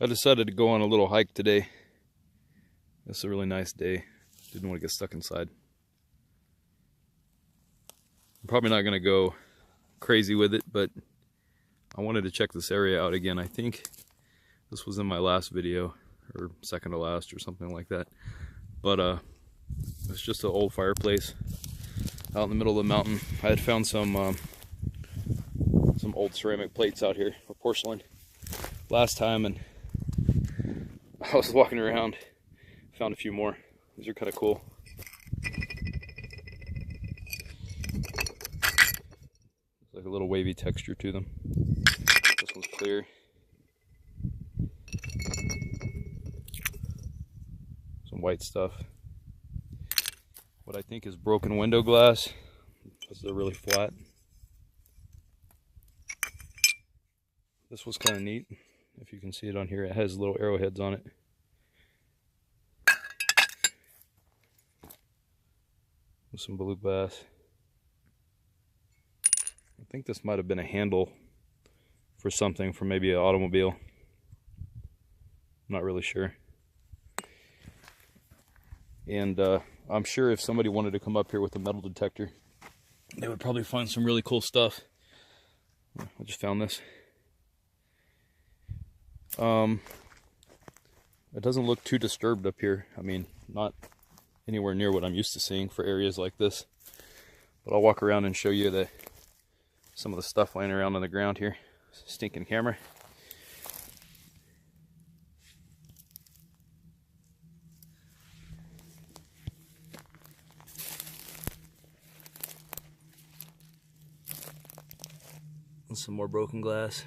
I decided to go on a little hike today. It's a really nice day. Didn't want to get stuck inside. I'm probably not going to go crazy with it, but I wanted to check this area out again. I think this was in my last video, or second to last, or something like that. But it's just an old fireplace out in the middle of the mountain. I had found some old ceramic plates out here, or porcelain, last time, and I was walking around, found a few more. These are kind of cool. There's like a little wavy texture to them. This one's clear. Some white stuff. What I think is broken window glass, because they're really flat. This was kind of neat. If you can see it on here, it has little arrowheads on it. With some blue bass. I think this might have been a handle for something, for maybe an automobile. I'm not really sure. And I'm sure if somebody wanted to come up here with a metal detector, they would probably find some really cool stuff. I just found this. It doesn't look too disturbed up here. I mean, not anywhere near what I'm used to seeing for areas like this. But I'll walk around and show you some of the stuff laying around on the ground here. Stinking camera. And some more broken glass.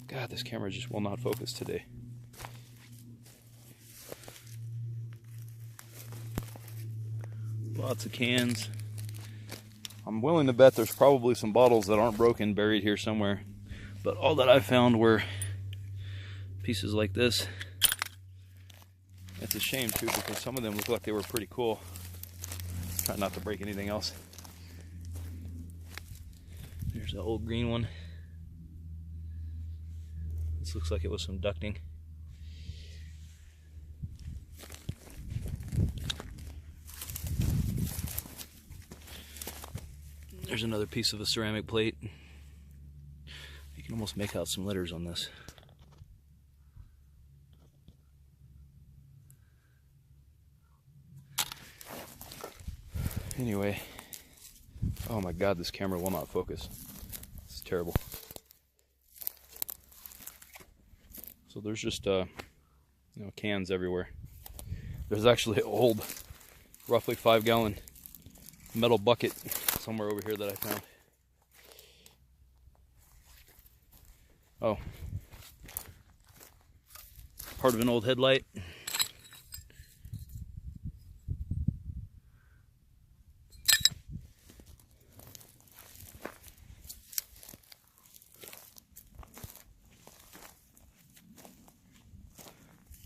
God, this camera just will not focus today. Lots of cans. I'm willing to bet there's probably some bottles that aren't broken buried here somewhere. But all that I found were pieces like this. It's a shame too, because some of them look like they were pretty cool. Try not to break anything else. There's an old green one. This looks like it was some ducting. There's another piece of a ceramic plate. You can almost make out some letters on this. Anyway, oh my God, this camera will not focus. It's terrible. So there's just cans everywhere. There's actually an old, roughly 5-gallon metal bucket somewhere over here that I found. Oh, part of an old headlight.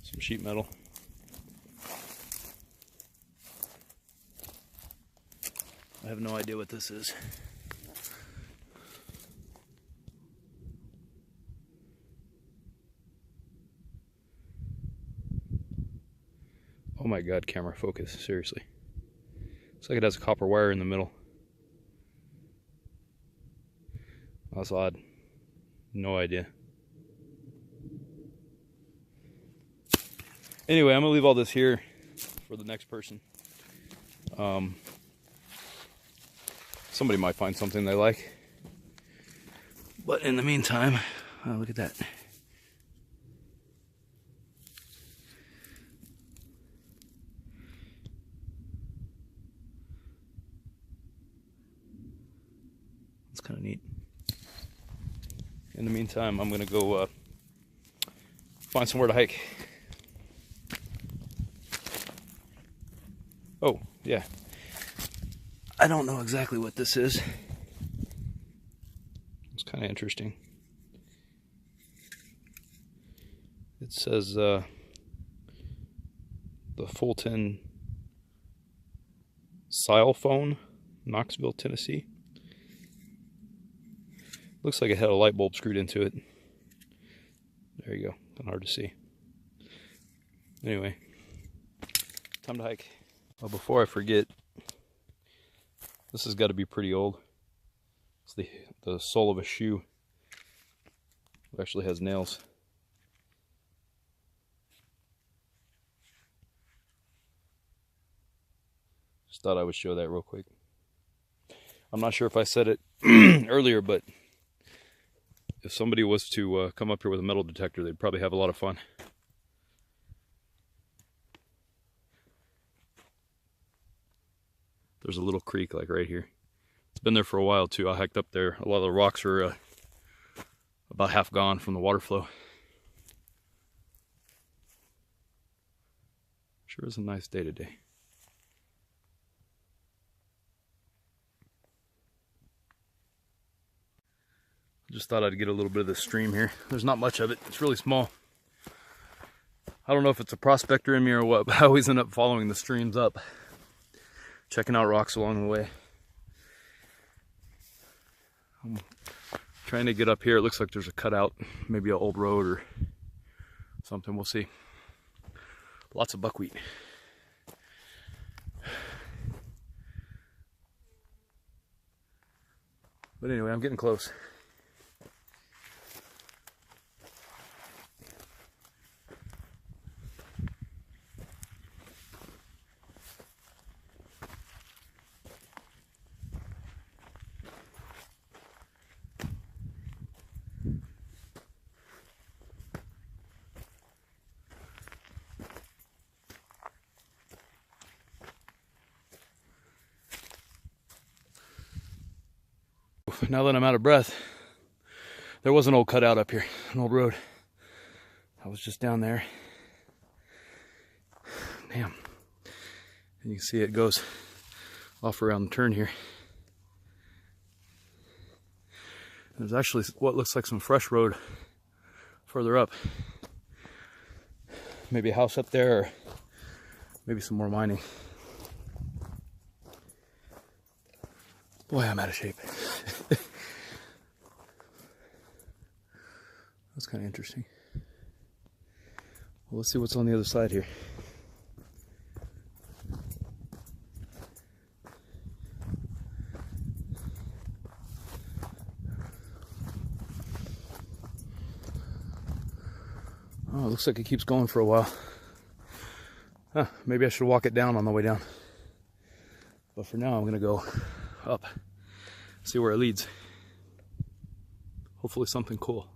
Some sheet metal. I have no idea what this is. Oh my God, camera focus, seriously. Looks like it has a copper wire in the middle. That's odd. No idea. Anyway, I'm gonna leave all this here for the next person. Somebody might find something they like. But in the meantime, look at that. It's kind of neat. In the meantime, I'm gonna go find somewhere to hike. Oh, yeah. I don't know exactly what this is. It's kind of interesting. It says the Fulton Xylophone, Knoxville, Tennessee. Looks like it had a light bulb screwed into it. There you go, kind of hard to see. Anyway, time to hike. Well, before I forget, this has got to be pretty old. It's the sole of a shoe. It actually has nails. Just thought I would show that real quick. I'm not sure if I said it earlier, but if somebody was to come up here with a metal detector, they'd probably have a lot of fun. There's a little creek like right here. It's been there for a while too. I hiked up there. A lot of the rocks are about half gone from the water flow. Sure is a nice day today. Just thought I'd get a little bit of the stream here. There's not much of it. It's really small. I don't know if it's a prospector in me or what, but I always end up following the streams up, checking out rocks along the way. I'm trying to get up here. It looks like there's a cutout, maybe an old road or something. We'll see. Lots of buckwheat. But anyway, I'm getting close. Now that I'm out of breath, there was an old cutout up here, an old road. I was just down there. Damn. And you can see it goes off around the turn here. There's actually what looks like some fresh road further up. Maybe a house up there, or maybe some more mining. Boy, I'm out of shape. That's kind of interesting. Well, let's see what's on the other side here. Oh, it looks like it keeps going for a while. Huh, maybe I should walk it down on the way down. But for now, I'm going to go up, see where it leads. Hopefully something cool.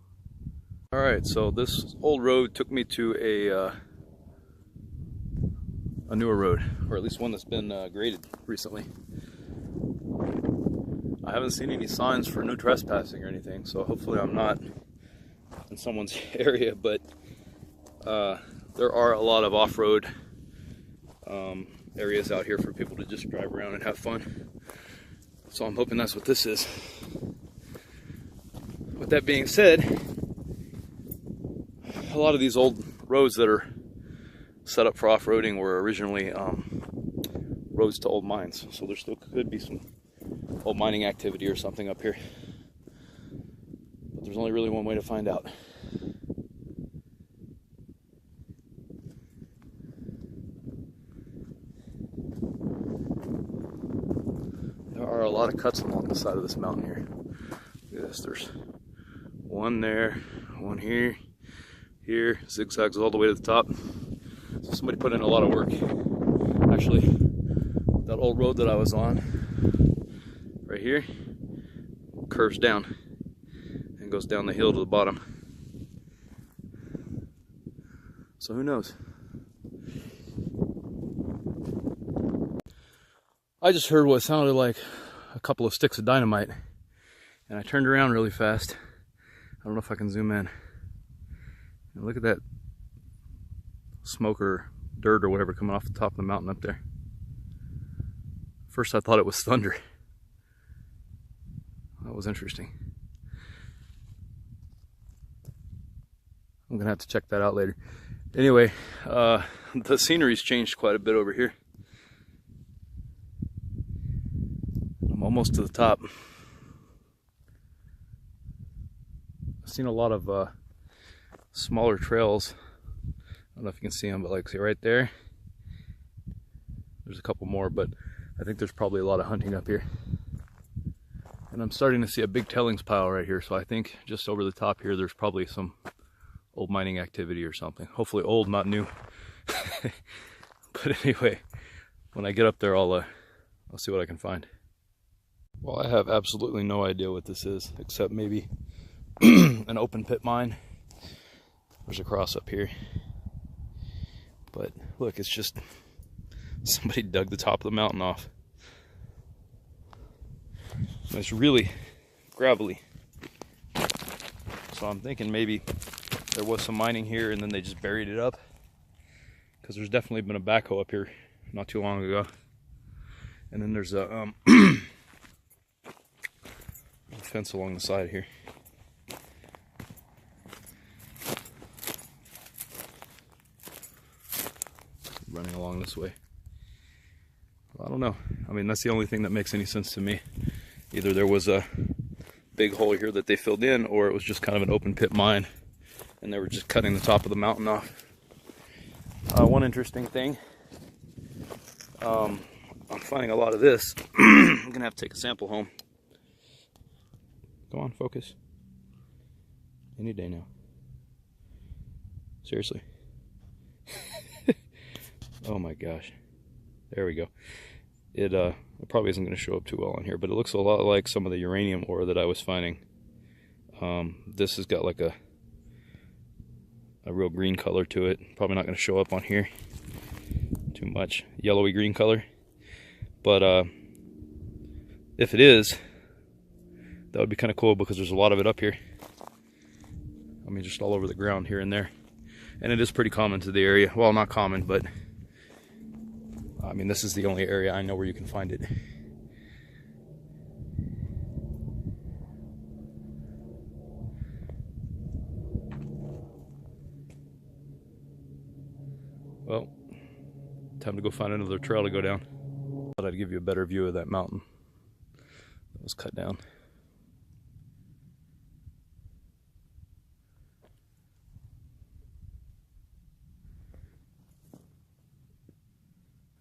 All right, so this old road took me to a newer road, or at least one that's been graded recently. I haven't seen any signs for no trespassing or anything, so hopefully I'm not in someone's area, but there are a lot of off-road areas out here for people to just drive around and have fun. So I'm hoping that's what this is. With that being said, a lot of these old roads that are set up for off-roading were originally roads to old mines. So there still could be some old mining activity or something up here. But there's only really one way to find out. There are a lot of cuts along the side of this mountain here. Look at this, there's one there, one here, here, zigzags all the way to the top. So somebody put in a lot of work. Actually, that old road that I was on, right here, curves down and goes down the hill to the bottom. So who knows? I just heard what sounded like a couple of sticks of dynamite, and I turned around really fast. I don't know if I can zoom in. And look at that smoke or dirt or whatever coming off the top of the mountain up there. First I thought it was thunder. That was interesting. I'm gonna have to check that out later. Anyway, the scenery's changed quite a bit over here. I'm almost to the top. I've seen a lot of smaller trails. I don't know if you can see them, but like, see right there, there's a couple more, but I think there's probably a lot of hunting up here. And I'm starting to see a big tellings pile right here, so I think just over the top here there's probably some old mining activity or something. Hopefully old, not new. But anyway, when I get up there I'll see what I can find. Well, I have absolutely no idea what this is, except maybe an open pit mine. There's a cross up here. But look, it's just somebody dug the top of the mountain off. And it's really gravelly. So I'm thinking maybe there was some mining here and then they just buried it up. Because there's definitely been a backhoe up here not too long ago. And then there's a fence along the side here. Running along this way. Well, I don't know. I mean, that's the only thing that makes any sense to me. Either there was a big hole here that they filled in, or it was just kind of an open pit mine and they were just cutting the top of the mountain off. One interesting thing, I'm finding a lot of this. I'm gonna have to take a sample home. Go on, focus. Any day now. Seriously. Oh my gosh. There we go. It probably isn't going to show up too well on here, but it looks a lot like some of the uranium ore that I was finding. This has got like a real green color to it. Probably not going to show up on here too much. Yellowy green color. But if it is, that would be kind of cool because there's a lot of it up here. I mean, just all over the ground here and there. And it is pretty common to the area. Well, not common, but I mean, this is the only area I know where you can find it. Well, time to go find another trail to go down. Thought I'd give you a better view of that mountain that was cut down.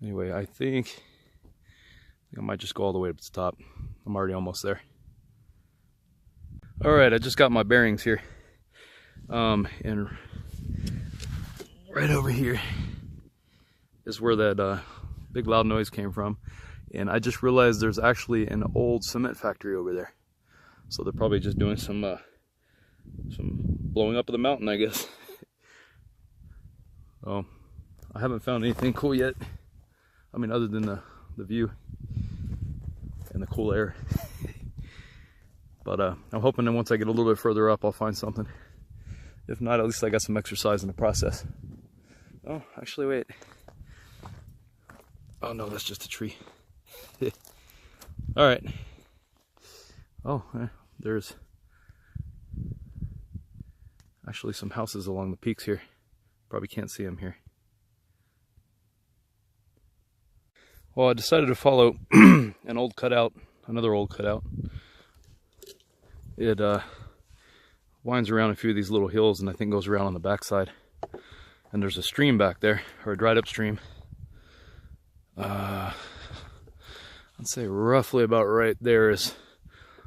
Anyway, I think I might just go all the way up to the top. I'm already almost there. Alright, I just got my bearings here. And right over here is where that big loud noise came from. And I just realized there's actually an old cement factory over there. So they're probably just doing some blowing up of the mountain, I guess. Oh, I haven't found anything cool yet. I mean, other than the view and the cool air. But I'm hoping that once I get a little bit further up, I'll find something. If not, at least I got some exercise in the process. Oh, actually, wait. Oh no, that's just a tree. All right. Oh, there's actually some houses along the peaks here. Probably can't see them here. Well, I decided to follow an old cutout, another old cutout. It winds around a few of these little hills and I think goes around on the backside. And there's a stream back there, or a dried up stream. I'd say roughly about right there is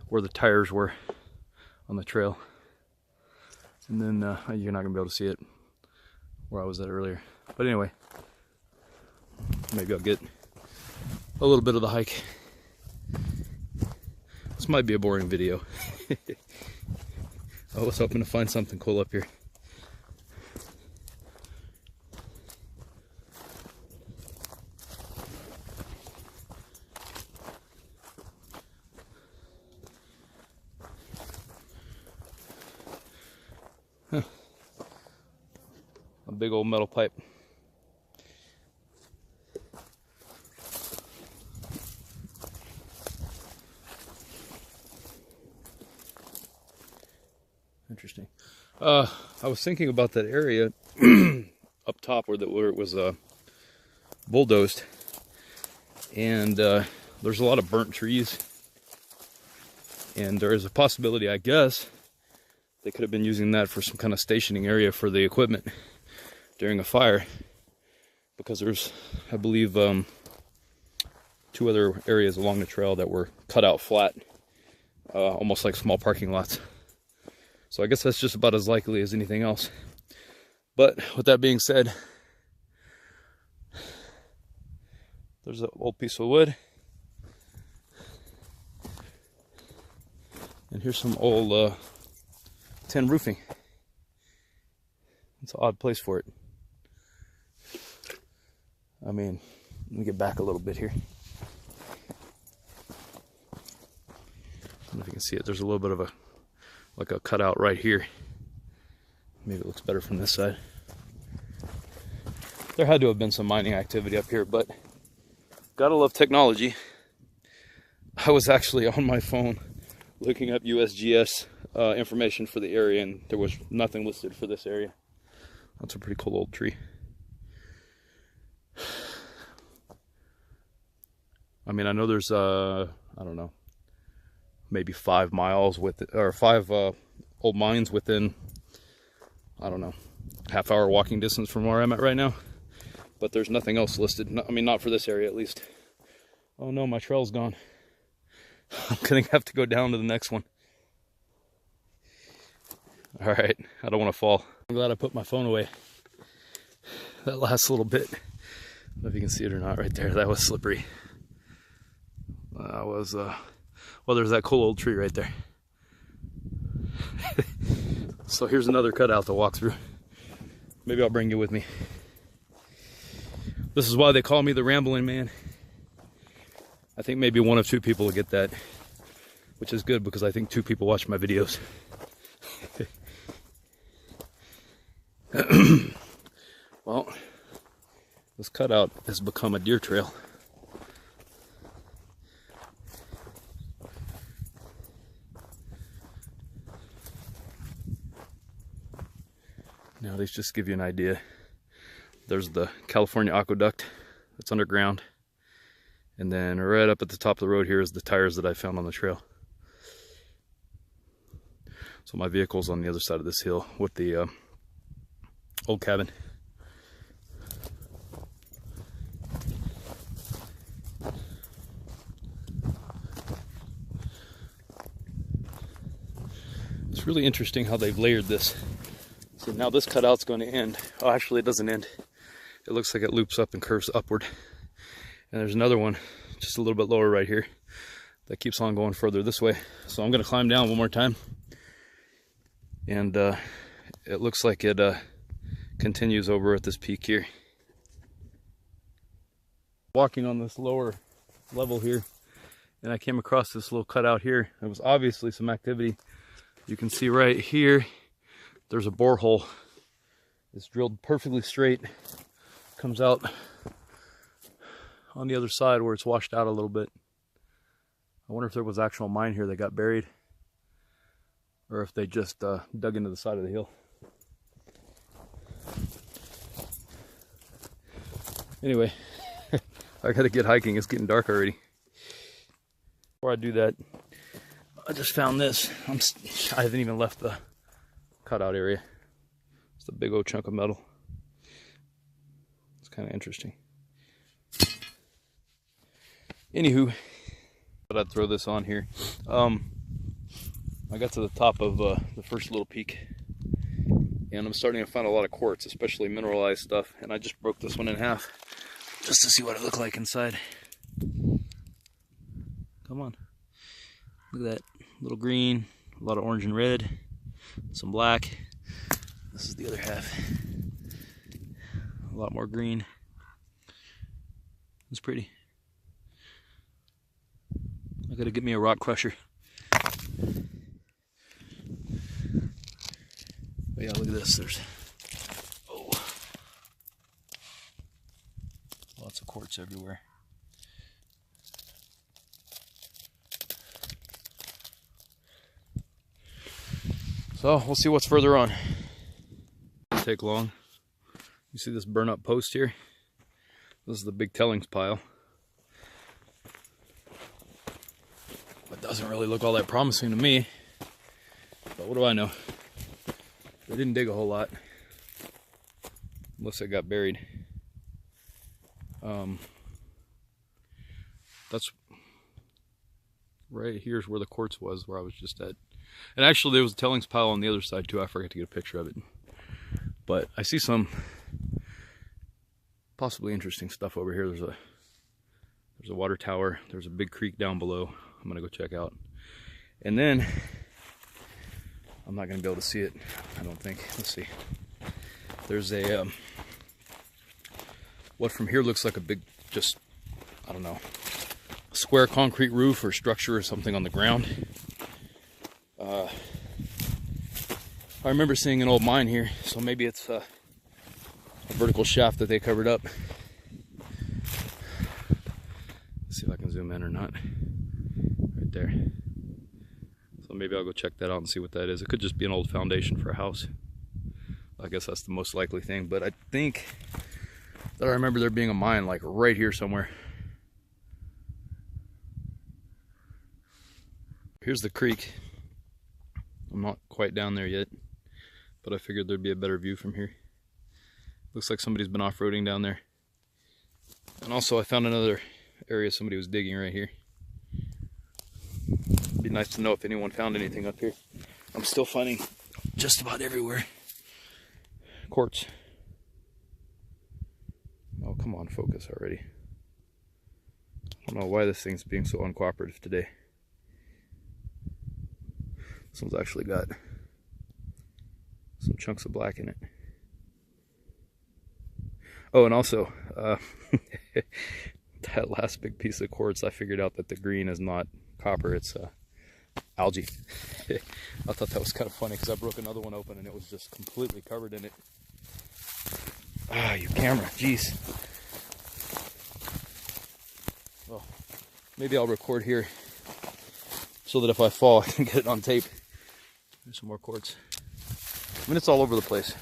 where the tires were on the trail. And then you're not gonna be able to see it where I was at earlier. But anyway, maybe I'll get a little bit of the hike. This might be a boring video. I was hoping to find something cool up here. Huh. A big old metal pipe. Interesting. I was thinking about that area up top where it was bulldozed, and there's a lot of burnt trees, and there is a possibility, I guess, they could have been using that for some kind of stationing area for the equipment during a fire, because there's, I believe, 2 other areas along the trail that were cut out flat, almost like small parking lots. So I guess that's just about as likely as anything else. But with that being said, there's an old piece of wood. And here's some old tin roofing. It's an odd place for it. I mean, let me get back a little bit here. I don't know if you can see it. There's a little bit of a cutout right here. Maybe it looks better from this side. There had to have been some mining activity up here, but gotta love technology. I was actually on my phone looking up USGS information for the area, and there was nothing listed for this area. That's a pretty cool old tree. I mean, I know there's I don't know, maybe 5 miles or 5 old mines within, I don't know, half-hour walking distance from where I'm at right now. But there's nothing else listed. I mean, not for this area at least. Oh no, my trail's gone. I'm gonna have to go down to the next one. All right, I don't want to fall. I'm glad I put my phone away. That last little bit, I don't know if you can see it or not right there, that was slippery. That was, well, there's that cool old tree right there. So here's another cutout to walk through. Maybe I'll bring you with me. This is why they call me the Rambling Man. I think maybe 1 of 2 people will get that, which is good because I think 2 people watch my videos. Well, this cutout has become a deer trail. Now, these just give you an idea. There's the California Aqueduct that's underground. And then right up at the top of the road here is the tires that I found on the trail. So my vehicle's on the other side of this hill with the old cabin. It's really interesting how they've layered this. So now this cutout's going to end. Oh, actually it doesn't end. It looks like it loops up and curves upward. And there's another one just a little bit lower right here that keeps on going further this way. So I'm going to climb down one more time. And it looks like it continues over at this peak here. Walking on this lower level here, and I came across this little cutout here. There was obviously some activity. You can see right here, there's a borehole. It's drilled perfectly straight. Comes out on the other side where it's washed out a little bit. I wonder if there was actual mine here that got buried, or if they just dug into the side of the hill. Anyway, I gotta get hiking. It's getting dark already. Before I do that, I just found this. I haven't even left the cutout area. It's a big old chunk of metal. It's kind of interesting. Anywho, but I'd throw this on here. I got to the top of the first little peak, and I'm starting to find a lot of quartz, especially mineralized stuff, and I just broke this one in half just to see what it looked like inside. Come on. Look at that. Little green, a lot of orange and red, some black. This is the other half. A lot more green. It's pretty. I gotta get me a rock crusher. But yeah, look at this. There's lots of quartz everywhere. So we'll see what's further on. Didn't take long. You see this burn up post here? This is the big Tellings pile. It doesn't really look all that promising to me, but what do I know? They didn't dig a whole lot, unless it got buried. That's right here's where the quartz was, where I was just at. And actually there was a Tellings pile on the other side too. I forgot to get a picture of it. But I see some possibly interesting stuff over here. There's a water tower. There's a big creek down below. I'm gonna go check out. And then I'm not gonna be able to see it, I don't think. Let's see. There's a what from here looks like a big, just, I don't know, square concrete roof or structure or something on the ground. I remember seeing an old mine here, so maybe it's a vertical shaft that they covered up. Let's see if I can zoom in or not. Right there. So maybe I'll go check that out and see what that is. It could just be an old foundation for a house. I guess that's the most likely thing, but I think that I remember there being a mine like right here somewhere. Here's the creek. I'm not quite down there yet, but I figured there'd be a better view from here. Looks like somebody's been off-roading down there. And also I found another area somebody was digging right here. It'd be nice to know if anyone found anything up here. I'm still finding just about everywhere quartz. Oh, come on, focus already. I don't know why this thing's being so uncooperative today. This one's actually got some chunks of black in it. Oh, and also, that last big piece of quartz, I figured out that the green is not copper, it's algae. I thought that was kind of funny because I broke another one open and it was just completely covered in it. Ah, you camera, jeez. Well, maybe I'll record here so that if I fall, I can get it on tape. There's some more quartz. I mean, it's all over the place.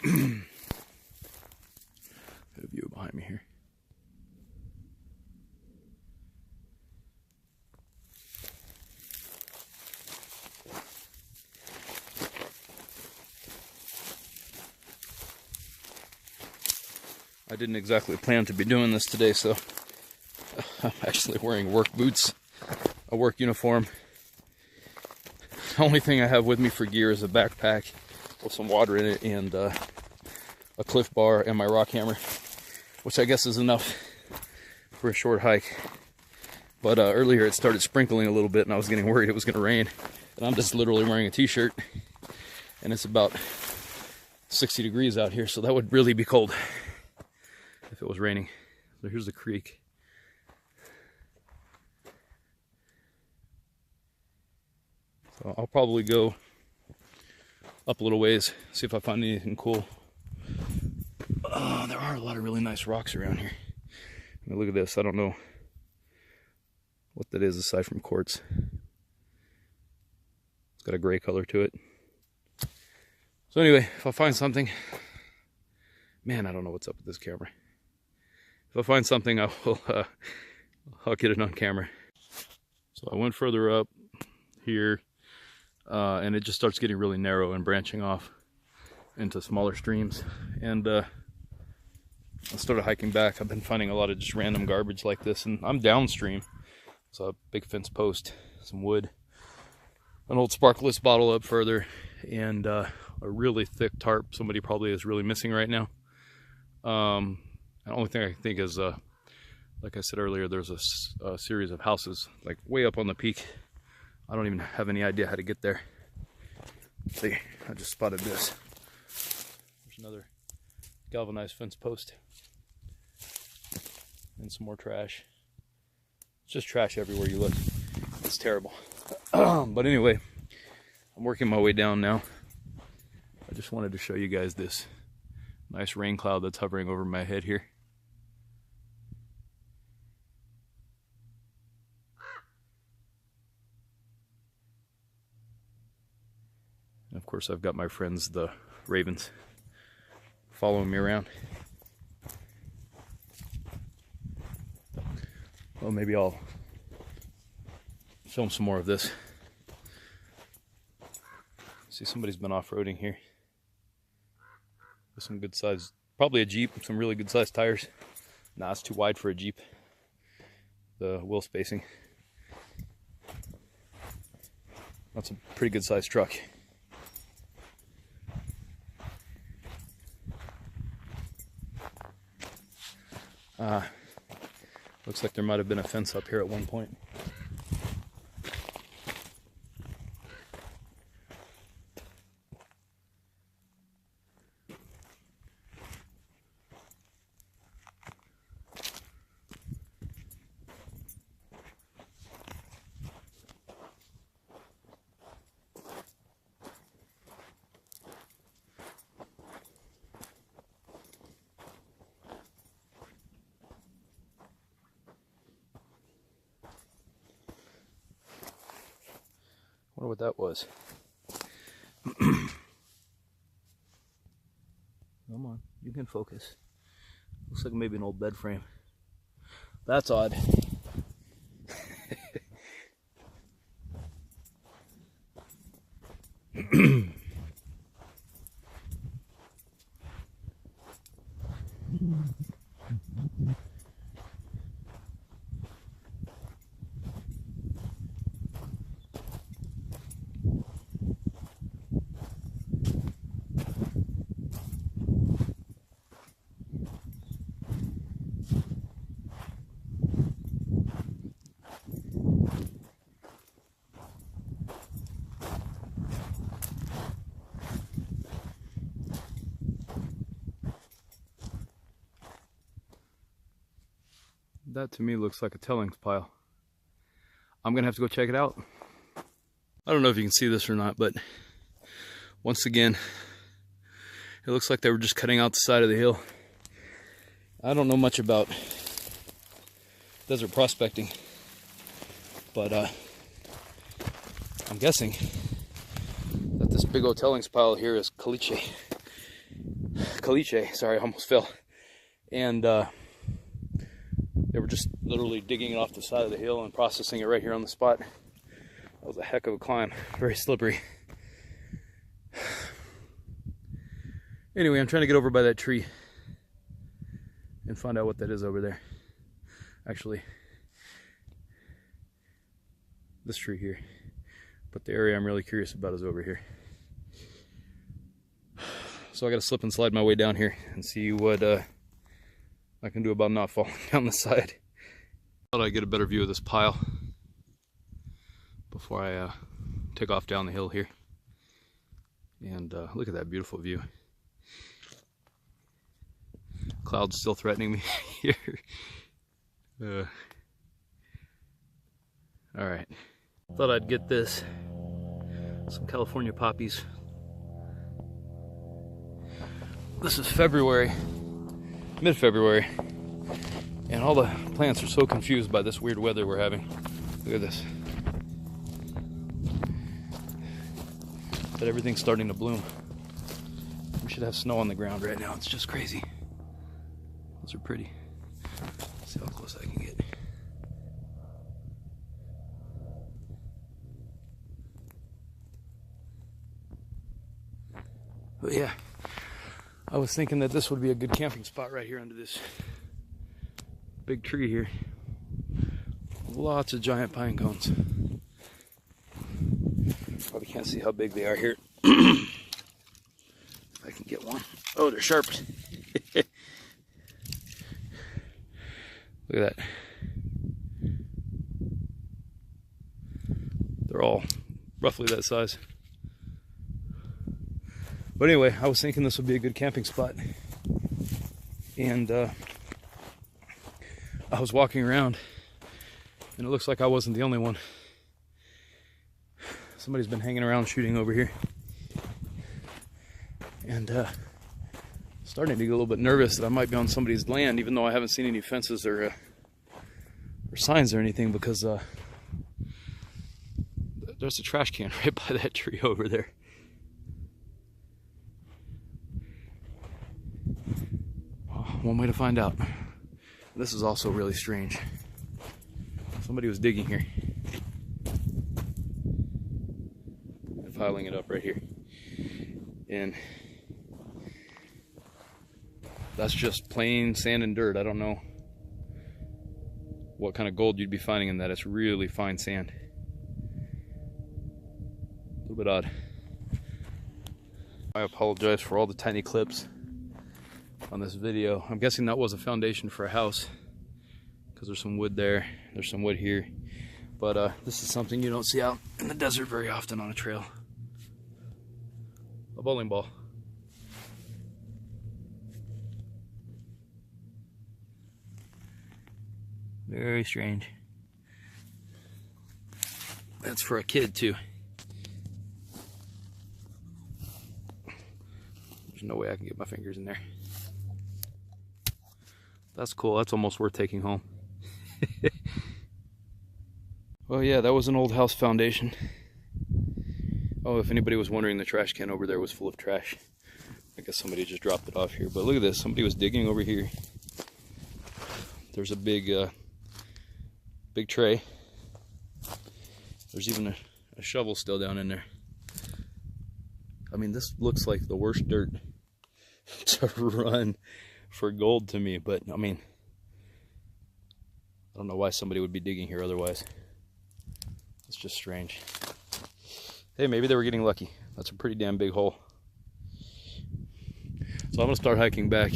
Got a view behind me here. I didn't exactly plan to be doing this today, so I'm actually wearing work boots, a work uniform. The only thing I have with me for gear is a backpack with some water in it and a Cliff Bar and my rock hammer, which I guess is enough for a short hike. But earlier it started sprinkling a little bit and I was getting worried it was going to rain. And I'm just literally wearing a t-shirt and it's about 60 degrees out here, so that would really be cold if it was raining. So here's the creek. So I'll probably go up a little ways, see if I find anything cool. There are a lot of really nice rocks around here. I mean, look at this. I don't know what that is aside from quartz. It's got a gray color to it. So anyway, if I find something, man, I don't know what's up with this camera. If I find something, I will I'll get it on camera. So I went further up here, and it just starts getting really narrow and branching off into smaller streams. And I started hiking back. I've been finding a lot of just random garbage like this, and I'm downstream. So a big fence post, some wood, an old Sparkless bottle up further, and a really thick tarp somebody probably is really missing right now. The only thing I can think is, like I said earlier, there's a series of houses like way up on the peak. I don't even have any idea how to get there. Let's see, I just spotted this. There's another galvanized fence post. And some more trash. It's just trash everywhere you look. It's terrible. But anyway, I'm working my way down now. I just wanted to show you guys this nice rain cloud that's hovering over my head here. And of course, I've got my friends, the ravens. following me around. Well, maybe I'll film some more of this. See, somebody's been off-roading here with some good size, probably a Jeep, some really good sized tires. Nah, it's too wide for a Jeep, the wheel spacing. That's a pretty good sized truck. Looks like there might have been a fence up here at one point. Wonder what that was. Come on, you can focus. Looks like maybe an old bed frame. That's odd. That to me looks like a Tellings pile. I'm gonna have to go check it out. I don't know if you can see this or not, but once again, it looks like they were just cutting out the side of the hill. I don't know much about desert prospecting, but I'm guessing that this big old Tellings pile here is caliche. Caliche, sorry, I almost fell. And they were just literally digging it off the side of the hill and processing it right here on the spot. That was a heck of a climb, very slippery. Anyway, I'm trying to get over by that tree and find out what that is over there. Actually, this tree here. But the area I'm really curious about is over here. So I gotta slip and slide my way down here and see what I can do about not falling down the side. Thought I'd get a better view of this pile before I take off down the hill here. And look at that beautiful view. Clouds still threatening me here. All right, thought I'd get this. Some California poppies. This is February, mid-February, and all the plants are so confused by this weird weather we're having. Look at this. But everything's starting to bloom. We should have snow on the ground right now. It's just crazy. Those are pretty. Let's see how close I can get. But yeah, I was thinking that this would be a good camping spot right here under this big tree here. Lots of giant pine cones. Probably can't see how big they are here. If I can get one. Oh, they're sharp. Look at that. They're all roughly that size. But anyway, I was thinking this would be a good camping spot. And I was walking around, and it looks like I wasn't the only one. Somebody's been hanging around shooting over here. And starting to get a little bit nervous that I might be on somebody's land, even though I haven't seen any fences or signs or anything, because there's a trash can right by that tree over there. one way to find out. This is also really strange. Somebody was digging here and piling it up right here. And that's just plain sand and dirt. I don't know what kind of gold you'd be finding in that. It's really fine sand. A little bit odd. I apologize for all the tiny clips on this video. I'm guessing that was a foundation for a house because there's some wood there. There's some wood here. But this is something you don't see out in the desert very often on a trail. A bowling ball. Very strange. That's for a kid too. There's no way I can get my fingers in there. That's cool. That's almost worth taking home. Well, yeah, that was an old house foundation. Oh, if anybody was wondering, the trash can over there was full of trash. I guess somebody just dropped it off here. But look at this. Somebody was digging over here. There's a big tray. There's even a shovel still down in there. I mean, this looks like the worst dirt to run for gold to me, but I mean, I don't know why somebody would be digging here otherwise. It's just strange. Hey, maybe they were getting lucky. That's a pretty damn big hole. So I'm gonna start hiking back.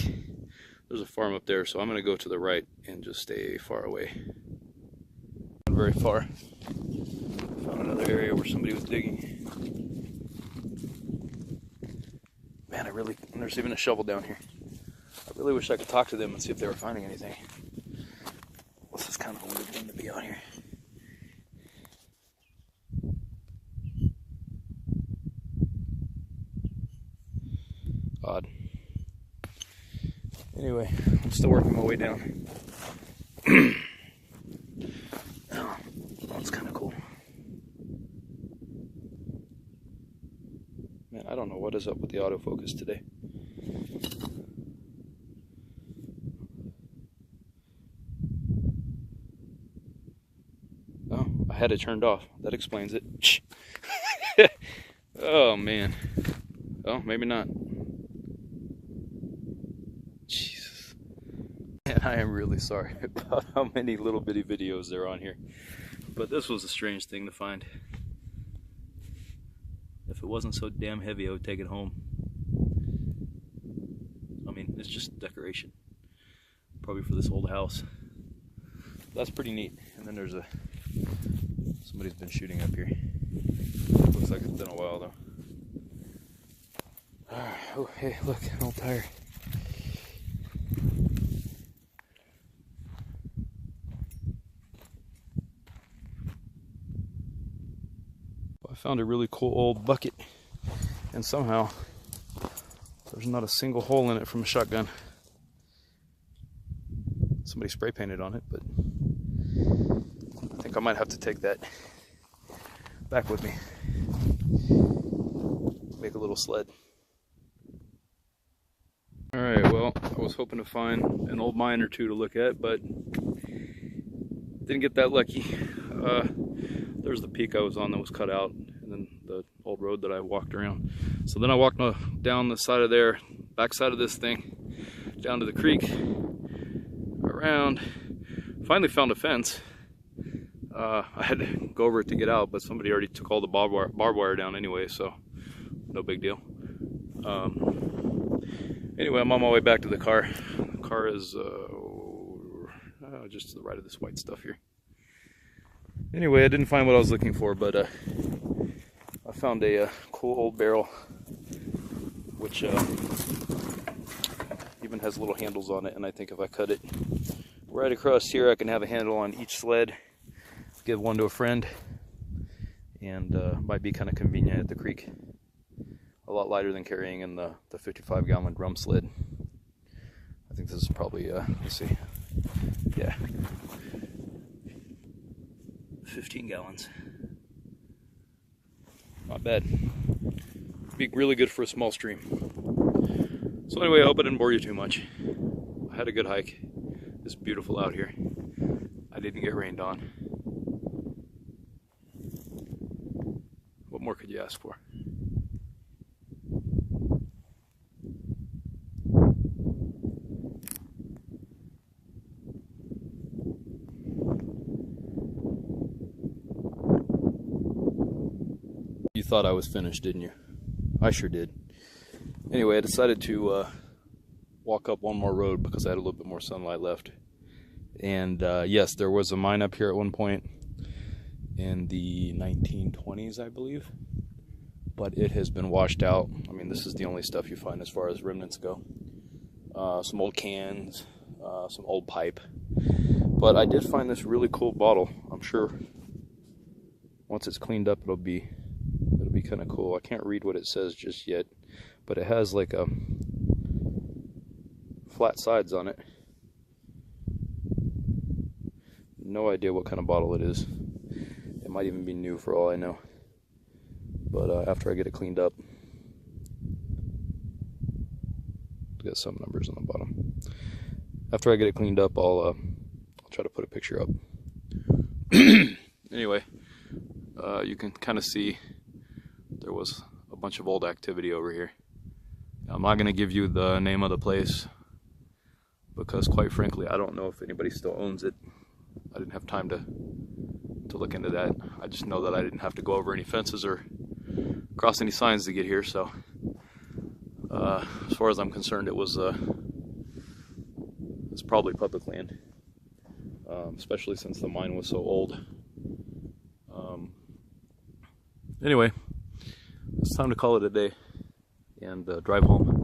There's a farm up there, so I'm gonna go to the right and just stay far away. Not very far. Found another area where somebody was digging. Man, there's even a shovel down here. I really wish I could talk to them and see if they were finding anything. This is kind of a weird thing to be out here. Odd. Anyway, I'm still working my way down. Oh, that's kind of cool. Man, I don't know what is up with the autofocus today. Oh, I had it turned off. That explains it. Oh, man. Oh, maybe not. Jesus. Man, I am really sorry about how many little bitty videos there are on here. But this was a strange thing to find. If it wasn't so damn heavy, I would take it home. I mean, it's just decoration. Probably for this old house. That's pretty neat. And then there's somebody's been shooting up here. Looks like it's been a while though. Oh, hey, look, an old tire. I found a really cool old bucket, and somehow there's not a single hole in it from a shotgun. Somebody spray painted on it, but I think I might have to take that back with me. Make a little sled. Alright, well, I was hoping to find an old mine or two to look at, but didn't get that lucky. There's the peak I was on that was cut out, and then the old road that I walked around. So then I walked down the side of there, back side of this thing, down to the creek, around, finally found a fence. I had to go over it to get out, but somebody already took all the barbed wire down anyway, so no big deal. Anyway, I'm on my way back to the car. The car is just to the right of this white stuff here. Anyway, I didn't find what I was looking for, but I found a cool old barrel, which even has little handles on it, and I think if I cut it right across here, I can have a handle on each sled, give one to a friend, and might be kind of convenient at the creek. A lot lighter than carrying in the 55-gallon drum sled. I think this is probably, let's see, yeah, 15 gallons. Not bad. Be really good for a small stream. So anyway, I hope I didn't bore you too much. I had a good hike. It's beautiful out here. I didn't get rained on. What more could you ask for? You thought I was finished, didn't you? I sure did. Anyway, I decided to walk up one more road because I had a little bit more sunlight left. And yes, there was a mine up here at one point in the 1920s, I believe. But it has been washed out. I mean, this is the only stuff you find as far as remnants go. Some old cans, some old pipe. But I did find this really cool bottle. I'm sure once it's cleaned up, it'll be kind of cool. I can't read what it says just yet, but it has like a flat sides on it. No idea what kind of bottle it is. It might even be new for all I know. But after I get it cleaned up, it's got some numbers on the bottom. After I get it cleaned up, I'll try to put a picture up. Anyway, you can kind of see there was a bunch of old activity over here. I'm not going to give you the name of the place because, quite frankly, I don't know if anybody still owns it. I didn't have time to look into that. I just know that I didn't have to go over any fences or cross any signs to get here, so as far as I'm concerned, it's probably public land, especially since the mine was so old. Anyway, it's time to call it a day and drive home.